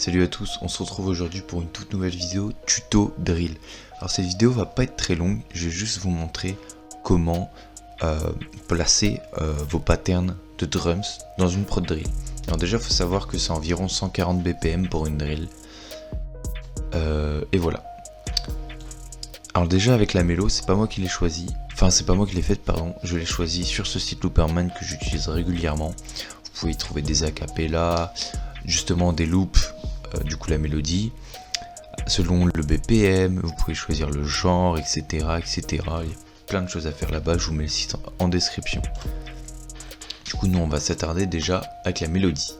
Salut à tous, on se retrouve aujourd'hui pour une toute nouvelle vidéo tuto drill. Alors cette vidéo va pas être très longue, je vais juste vous montrer comment placer vos patterns de drums dans une prod drill. Alors déjà il faut savoir que c'est environ 140 BPM pour une drill. Et voilà. Alors déjà avec la mélo, c'est pas moi qui l'ai choisi, enfin c'est pas moi qui l'ai faite pardon, je l'ai choisi sur ce site Looperman que j'utilise régulièrement. Vous pouvez y trouver des acapellas, justement des loops, du coup la mélodie, selon le BPM, vous pouvez choisir le genre, etc. etc. Il y a plein de choses à faire là-bas, je vous mets le site en description. Du coup nous on va s'attarder déjà avec la mélodie.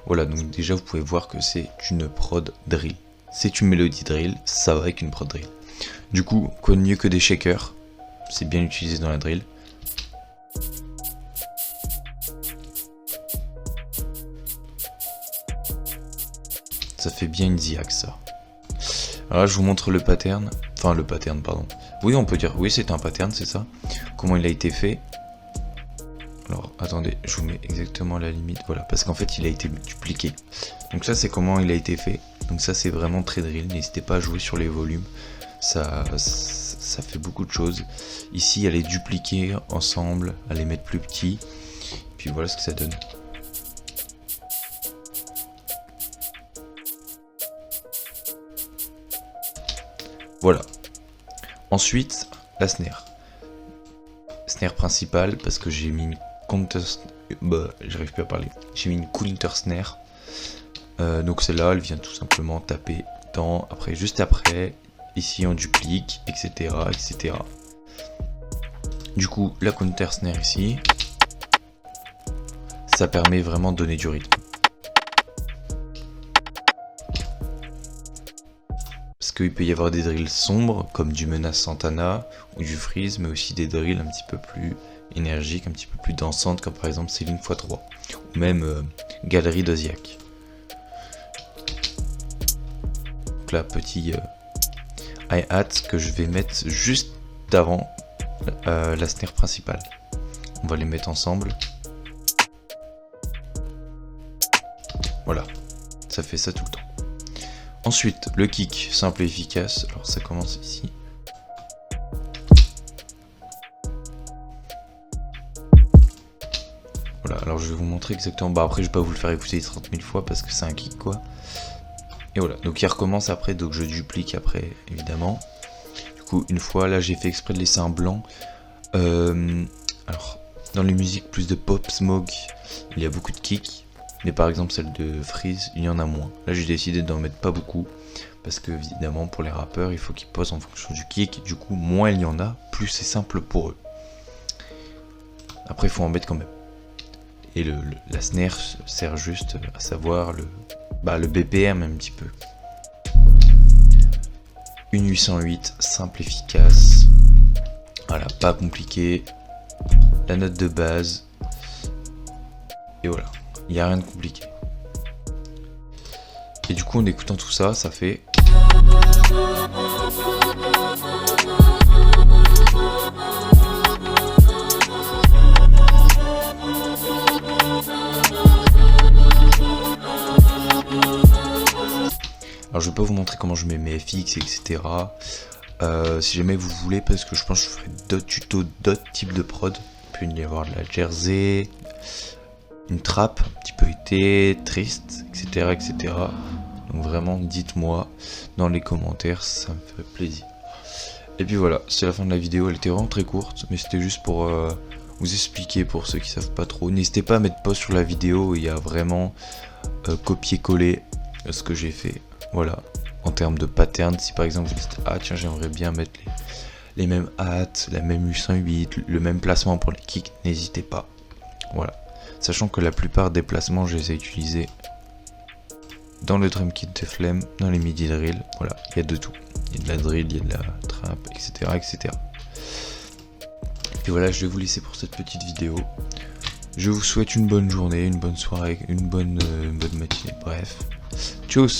Voilà, donc déjà vous pouvez voir que c'est une prod drill. C'est une mélodie drill, ça va avec une prod drill. Du coup, quoi de mieux que des shakers, c'est bien utilisé dans la drill. Ça fait bien une ziac ça. Alors là je vous montre le pattern, pardon. Oui on peut dire, oui c'est un pattern, c'est ça. Comment il a été fait. Alors attendez, je vous mets exactement la limite, voilà, parce qu'en fait il a été dupliqué. Donc ça c'est comment il a été fait, donc ça c'est vraiment très drill, n'hésitez pas à jouer sur les volumes, ça fait beaucoup de choses. Ici à les dupliquer ensemble, à les mettre plus petits, puis voilà ce que ça donne. Voilà. Ensuite, la snare. Snare principale parce que j'ai mis une counter... j'arrive plus à parler. J'ai mis une counter snare. Donc celle-là, elle vient tout simplement taper dans... Juste après, ici on duplique, etc. etc. Du coup, la counter snare ici, ça permet vraiment de donner du rythme. Parce qu'il peut y avoir des drills sombres, comme du Menace Santana ou du Freeze, mais aussi des drills un petit peu plus énergiques, un petit peu plus dansantes, comme par exemple Céline x3, ou même Galerie de Ziac. Donc là, petit hi-hat que je vais mettre juste avant la snare principale. On va les mettre ensemble. Voilà, ça fait ça tout le temps. Ensuite, le kick, simple et efficace. Alors ça commence ici. Voilà, alors je vais vous montrer exactement. Bah après je vais pas vous le faire écouter 30 000 fois parce que c'est un kick quoi. Et voilà, donc il recommence après, donc je duplique après évidemment. Du coup une fois, là j'ai fait exprès de laisser un blanc. Alors dans les musiques plus de pop, smoke, il y a beaucoup de kicks. Mais par exemple celle de Freeze, il y en a moins. Là j'ai décidé d'en mettre pas beaucoup. Parce que évidemment pour les rappeurs il faut qu'ils posent en fonction du kick. Du coup moins il y en a, plus c'est simple pour eux. Après il faut en mettre quand même. Et la snare sert juste à savoir le BPM un petit peu. Une 808, simple, efficace. Voilà, pas compliqué. La note de base. Et voilà. Il n'y a rien de compliqué. Et du coup en écoutant tout ça, ça fait... Alors je vais pas vous montrer comment je mets mes FX, etc. Si jamais vous voulez, parce que je pense que je ferai d'autres tutos, d'autres types de prod. Il peut y avoir de la jersey, une trappe un petit peu été, triste, etc. etc. Donc vraiment dites-moi dans les commentaires, ça me ferait plaisir. Et puis voilà, c'est la fin de la vidéo, elle était vraiment très courte, mais c'était juste pour vous expliquer pour ceux qui savent pas trop. N'hésitez pas à mettre pause sur la vidéo, il y a vraiment copier-coller ce que j'ai fait. Voilà, en termes de pattern, si par exemple vous dites ah tiens j'aimerais bien mettre les mêmes hats, la même 808, le même placement pour les kicks, n'hésitez pas. Voilà. Sachant que la plupart des placements je les ai utilisés dans le drum kit de Flemme, dans les midi drill, voilà, il y a de tout. Il y a de la drill, il y a de la trap, etc. etc. Et voilà, je vais vous laisser pour cette petite vidéo. Je vous souhaite une bonne journée, une bonne soirée, une bonne matinée, bref. Tchuss!